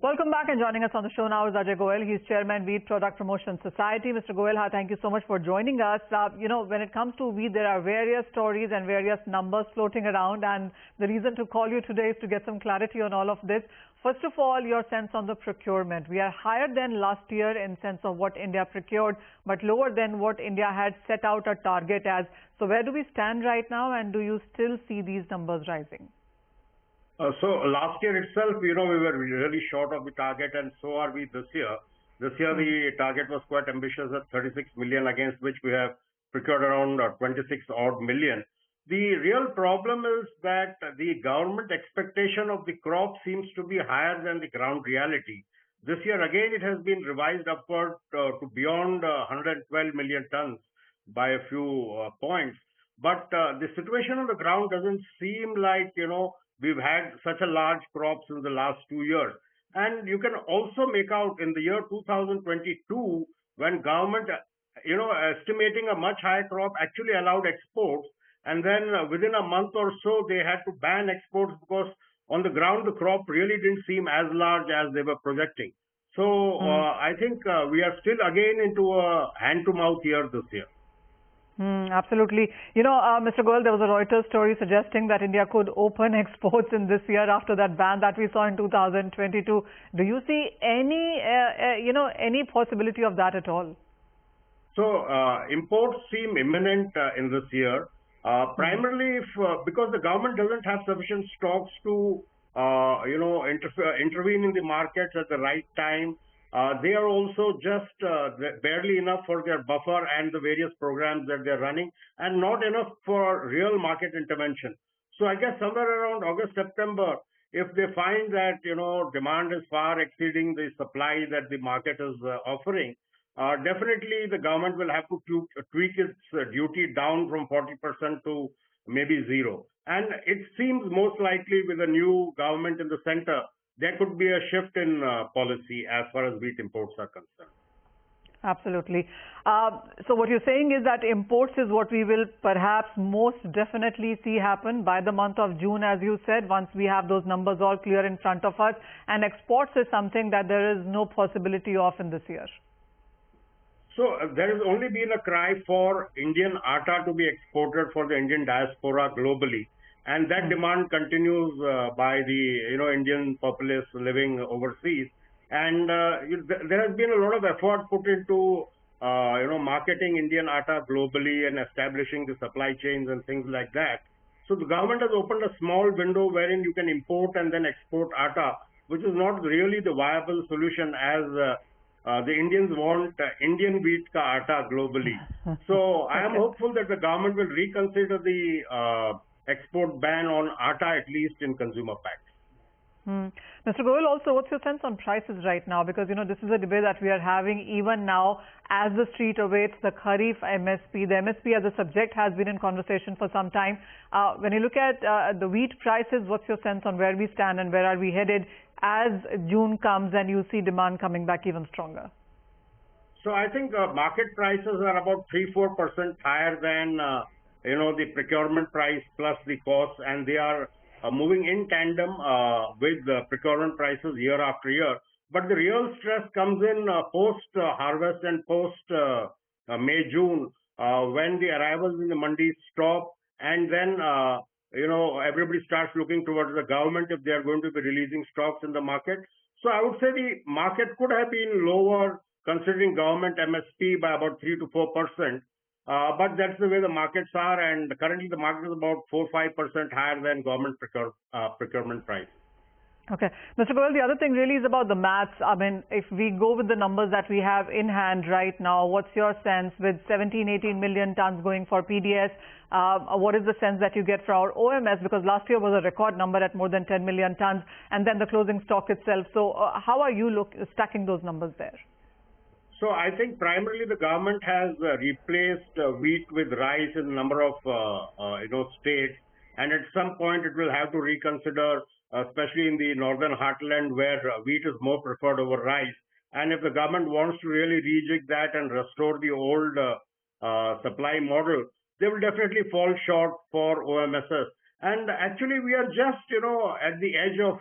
Welcome back, and joining us on the show now is Ajay Goyal. He's Chairman, Wheat Product Promotion Society. Mr. Goyal, thank you so much for joining us. When it comes to wheat, there are various stories and various numbers floating around, and the reason to call you today is to get some clarity on all of this. First of all, your sense on the procurement. We are higher than last year in sense of what India procured, but lower than what India had set out a target as. So where do we stand right now, and do you still see these numbers rising? So last year itself, we were really short of the target, and so are we this year. This year, the target was quite ambitious at 36 million, against which we have procured around 26 odd million. The real problem is that the government expectation of the crop seems to be higher than the ground reality. This year, again, it has been revised upward to beyond 112 million tons by a few points. But the situation on the ground doesn't seem like, we've had such a large crops in the last 2 years. And you can also make out in the year 2022, when government, estimating a much higher crop, actually allowed exports. And then within a month or so, they had to ban exports because on the ground, the crop really didn't seem as large as they were projecting. So I think we are still again into a hand-to-mouth year this year. Absolutely. Mr. Goyal, there was a Reuters story suggesting that India could open exports in this year after that ban that we saw in 2022. Do you see any possibility of that at all? So imports seem imminent in this year, primarily because the government doesn't have sufficient stocks to intervene in the markets at the right time. They are also just barely enough for their buffer and the various programs that they're running, and not enough for real market intervention. So I guess somewhere around August, September, if they find that, demand is far exceeding the supply that the market is offering, definitely the government will have to tweak its duty down from 40% to maybe zero. And it seems most likely with a new government in the center, there could be a shift in policy as far as wheat imports are concerned. Absolutely. So what you're saying is that imports is what we will perhaps most definitely see happen by the month of June, as you said, once we have those numbers all clear in front of us. And exports is something that there is no possibility of in this year. So there has only been a cry for Indian atta to be exported for the Indian diaspora globally. And that demand continues by the Indian populace living overseas, and there has been a lot of effort put into marketing Indian atta globally and establishing the supply chains and things like that. So the government has opened a small window wherein you can import and then export atta, which is not really the viable solution, as the Indians want Indian wheat ka atta globally. So I am hopeful that the government will reconsider the export ban on atta, at least in consumer packs. Mr. Goyal, also, what's your sense on prices right now? Because, this is a debate that we are having even now as the street awaits the Kharif MSP. The MSP as a subject has been in conversation for some time. When you look at the wheat prices, what's your sense on where we stand and where are we headed as June comes and you see demand coming back even stronger? So I think market prices are about 3-4% higher than the procurement price plus the cost, and they are moving in tandem with the procurement prices year after year. But the real stress comes in post-harvest and post-May, June, when the arrivals in the mandis stop, and then, everybody starts looking towards the government if they are going to be releasing stocks in the market. So I would say the market could have been lower considering government MSP by about 3 to 4%. But that's the way the markets are, and currently the market is about 4-5% higher than government procurement price. Okay. Mr. Goyal, the other thing really is about the maths. I mean, if we go with the numbers that we have in hand right now, what's your sense with 17-18 million tons going for PDS? What is the sense that you get for our OMS? Because last year was a record number at more than 10 million tons, and then the closing stock itself. So how are you stacking those numbers there? So I think primarily the government has replaced wheat with rice in a number of states, and at some point it will have to reconsider, especially in the northern heartland where wheat is more preferred over rice. And if the government wants to really rejig that and restore the old supply model, they will definitely fall short for OMSs. And actually, we are just at the edge of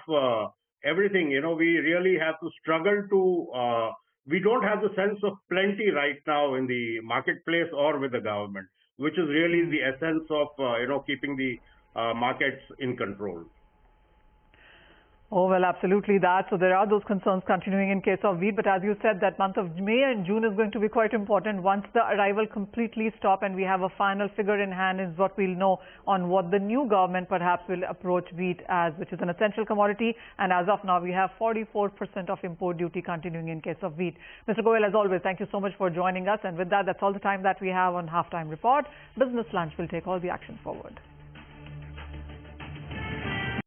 everything, we really have to struggle to, we don't have the sense of plenty right now in the marketplace or with the government, which is really the essence of, keeping the markets in control. Oh, well, absolutely that. So there are those concerns continuing in case of wheat. But as you said, that month of May and June is going to be quite important. Once the arrival completely stop and we have a final figure in hand is what we'll know on what the new government perhaps will approach wheat as, which is an essential commodity. And as of now, we have 44% of import duty continuing in case of wheat. Mr. Goyal, as always, thank you so much for joining us. And with that, that's all the time that we have on Halftime Report. Business Lunch will take all the action forward.